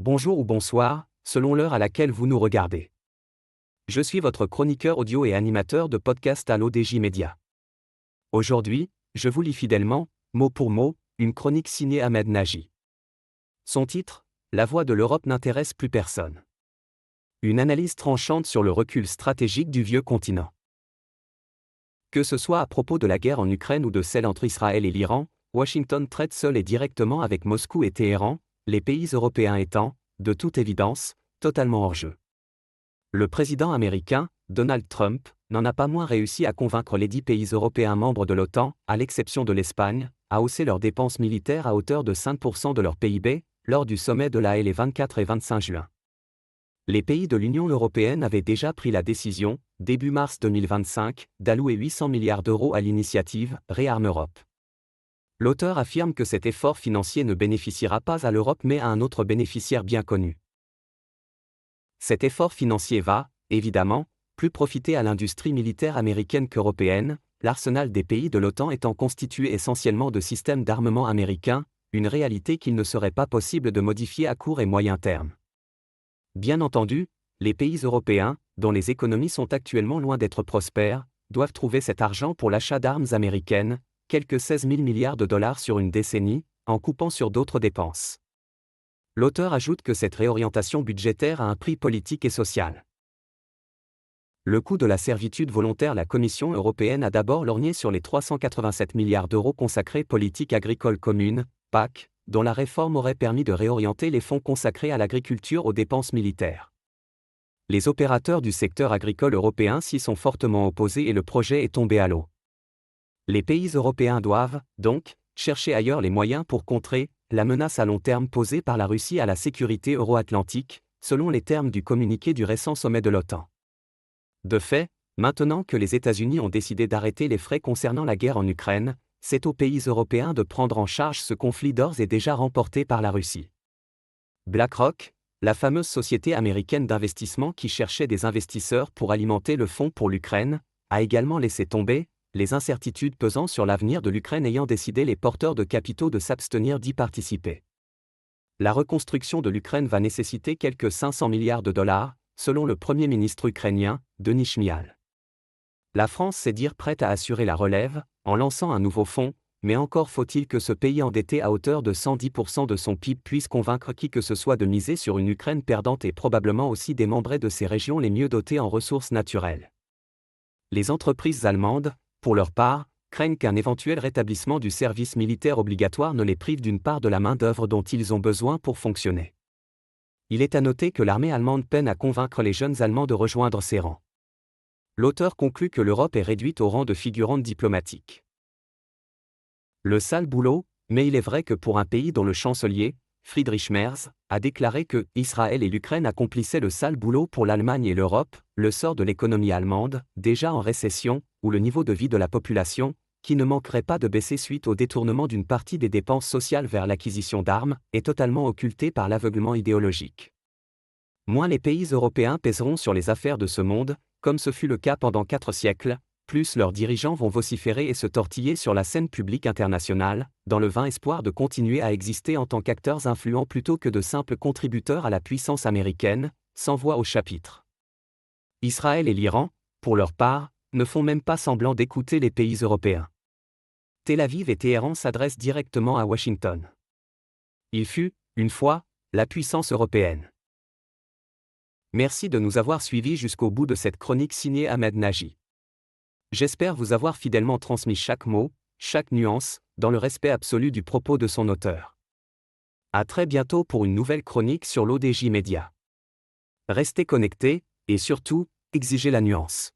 bonjour ou bonsoir, selon l'heure à laquelle vous nous regardez. Je suis votre chroniqueur audio et animateur de podcast à l'ODJ Média. Aujourd'hui, je vous lis fidèlement, mot pour mot, une chronique signée Ahmed Nagy. Son titre, La voix de l'Europe n'intéresse plus personne. Une analyse tranchante sur le recul stratégique du vieux continent. Que ce soit à propos de la guerre en Ukraine ou de celle entre Israël et l'Iran, Washington traite seul et directement avec Moscou et Téhéran, les pays européens étant, de toute évidence, totalement hors jeu. Le président américain, Donald Trump, n'en a pas moins réussi à convaincre les 10 pays européens membres de l'OTAN, à l'exception de l'Espagne, à hausser leurs dépenses militaires à hauteur de 5% de leur PIB, lors du sommet de La Haye les 24 et 25 juin. Les pays de l'Union européenne avaient déjà pris la décision, début mars 2025, d'allouer 800 milliards d'euros à l'initiative Réarme Europe. L'auteur affirme que cet effort financier ne bénéficiera pas à l'Europe mais à un autre bénéficiaire bien connu. Cet effort financier va, évidemment, plus profiter à l'industrie militaire américaine qu'européenne, l'arsenal des pays de l'OTAN étant constitué essentiellement de systèmes d'armement américains, une réalité qu'il ne serait pas possible de modifier à court et moyen terme. Bien entendu, les pays européens, dont les économies sont actuellement loin d'être prospères, doivent trouver cet argent pour l'achat d'armes américaines, quelques 16 000 milliards de dollars sur une décennie, en coupant sur d'autres dépenses. L'auteur ajoute que cette réorientation budgétaire a un prix politique et social. Le coût de la servitude volontaire. La Commission européenne a d'abord lorgné sur les 387 milliards d'euros consacrés politique agricole commune, PAC, dont la réforme aurait permis de réorienter les fonds consacrés à l'agriculture aux dépenses militaires. Les opérateurs du secteur agricole européen s'y sont fortement opposés et le projet est tombé à l'eau. Les pays européens doivent, donc, chercher ailleurs les moyens pour contrer la menace à long terme posée par la Russie à la sécurité euro-atlantique, selon les termes du communiqué du récent sommet de l'OTAN. De fait, maintenant que les États-Unis ont décidé d'arrêter les frais concernant la guerre en Ukraine, c'est aux pays européens de prendre en charge ce conflit d'ores et déjà remporté par la Russie. BlackRock, la fameuse société américaine d'investissement qui cherchait des investisseurs pour alimenter le fonds pour l'Ukraine, a également laissé tomber, les incertitudes pesant sur l'avenir de l'Ukraine ayant décidé les porteurs de capitaux de s'abstenir d'y participer. La reconstruction de l'Ukraine va nécessiter quelques 500 milliards de dollars, selon le Premier ministre ukrainien, Denis Shmyhal. La France sait dire prête à assurer la relève, en lançant un nouveau fonds, mais encore faut-il que ce pays endetté à hauteur de 110% de son PIB puisse convaincre qui que ce soit de miser sur une Ukraine perdante et probablement aussi démembrée de ces régions les mieux dotées en ressources naturelles. Les entreprises allemandes, pour leur part, craignent qu'un éventuel rétablissement du service militaire obligatoire ne les prive d'une part de la main-d'œuvre dont ils ont besoin pour fonctionner. Il est à noter que l'armée allemande peine à convaincre les jeunes Allemands de rejoindre ses rangs. L'auteur conclut que l'Europe est réduite au rang de figurante diplomatique. Le sale boulot, mais il est vrai que pour un pays dont le chancelier, Friedrich Merz, a déclaré que Israël et l'Ukraine accomplissaient le sale boulot pour l'Allemagne et l'Europe, le sort de l'économie allemande, déjà en récession, ou le niveau de vie de la population, qui ne manquerait pas de baisser suite au détournement d'une partie des dépenses sociales vers l'acquisition d'armes, est totalement occulté par l'aveuglement idéologique. Moins les pays européens pèseront sur les affaires de ce monde, comme ce fut le cas pendant 4 siècles, plus leurs dirigeants vont vociférer et se tortiller sur la scène publique internationale, dans le vain espoir de continuer à exister en tant qu'acteurs influents plutôt que de simples contributeurs à la puissance américaine, sans voix au chapitre. Israël et l'Iran, pour leur part, ne font même pas semblant d'écouter les pays européens. Tel Aviv et Téhéran s'adressent directement à Washington. Il fut, une fois, la puissance européenne. Merci de nous avoir suivis jusqu'au bout de cette chronique signée Ahmed Nagy. J'espère vous avoir fidèlement transmis chaque mot, chaque nuance, dans le respect absolu du propos de son auteur. À très bientôt pour une nouvelle chronique sur l'ODJ Média. Restez connectés, et surtout, exigez la nuance.